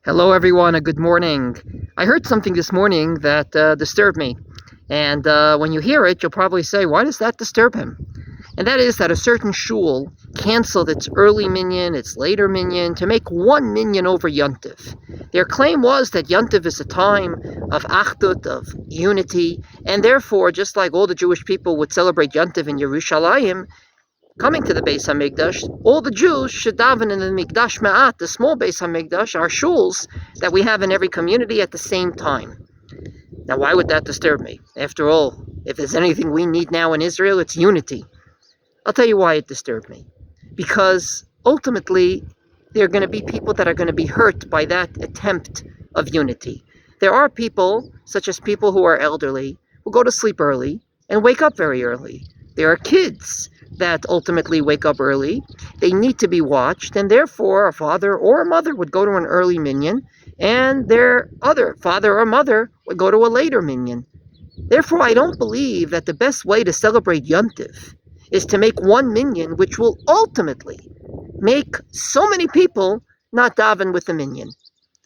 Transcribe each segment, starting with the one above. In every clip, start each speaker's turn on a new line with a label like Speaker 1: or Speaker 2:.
Speaker 1: Hello, everyone. A good morning. I heard something this morning that disturbed me. And when you hear it, you'll probably say, why does that disturb him? And that is that a certain shul canceled its early minyan, its later minyan, to make one minyan over Yontif. Their claim was that Yontif is a time of achdut, of unity, and therefore, just like all the Jewish people would celebrate Yontif in Yerushalayim, coming to the Beis Hamikdash, all the Jews should daven in the Mikdash Ma'at, the small Beis Hamikdash, our shuls that we have in every community at the same time. Now, why would that disturb me? After all, if there's anything we need now in Israel, it's unity. I'll tell you why it disturbed me. Because ultimately, there are going to be people that are going to be hurt by that attempt of unity. There are people, such as people who are elderly, who go to sleep early and wake up very early. There are kids that ultimately wake up early. They need to be watched, and therefore a father or a mother would go to an early minyan, and their other father or mother would go to a later minyan. Therefore, I don't believe that the best way to celebrate Yontif is to make one minyan, which will ultimately make so many people not daven with the minyan.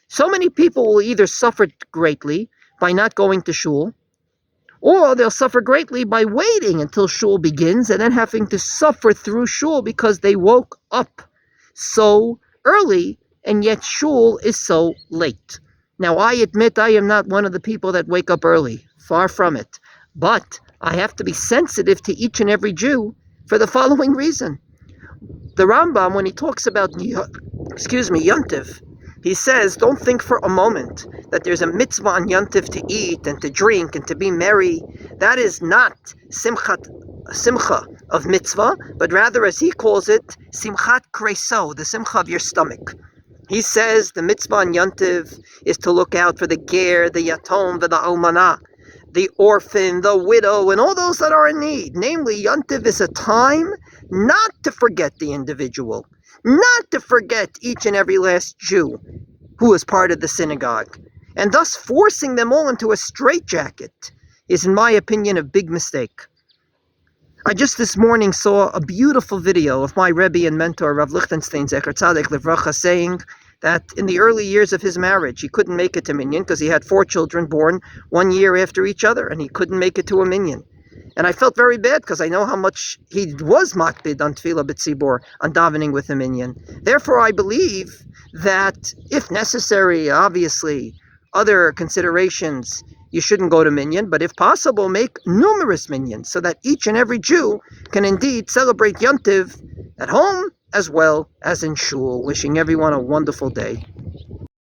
Speaker 1: So many people will either suffer greatly by not going to shul, or they'll suffer greatly by waiting until shul begins and then having to suffer through shul because they woke up so early and yet shul is so late. Now, I admit I am not one of the people that wake up early. Far from it. But I have to be sensitive to each and every Jew for the following reason. The Rambam, when he talks about Yontif, he says, don't think for a moment that there's a mitzvah on Yontif to eat and to drink and to be merry. That is not simcha of mitzvah, but rather, as he calls it, simchat kreso, the simcha of your stomach. He says the mitzvah on Yontif is to look out for the ger, the yatom, the almanah, the orphan, the widow, and all those that are in need. Namely, Yontif is a time not to forget the individual, not to forget each and every last Jew who is part of the synagogue. And thus forcing them all into a straitjacket is, in my opinion, a big mistake. I just this morning saw a beautiful video of my Rebbe and mentor, Rav Lichtenstein, Zecher Tzaddik Livracha, saying that in the early years of his marriage, he couldn't make it to Minyan because he had 4 children born 1 year after each other, and he couldn't make it to a Minyan. And I felt very bad because I know how much he was makpid on Tefillah B'tzibor, on davening with a minyan. Therefore, I believe that if necessary, obviously, other considerations, you shouldn't go to minyan, but if possible, make numerous minyans so that each and every Jew can indeed celebrate Yontiv at home as well as in shul. Wishing everyone a wonderful day.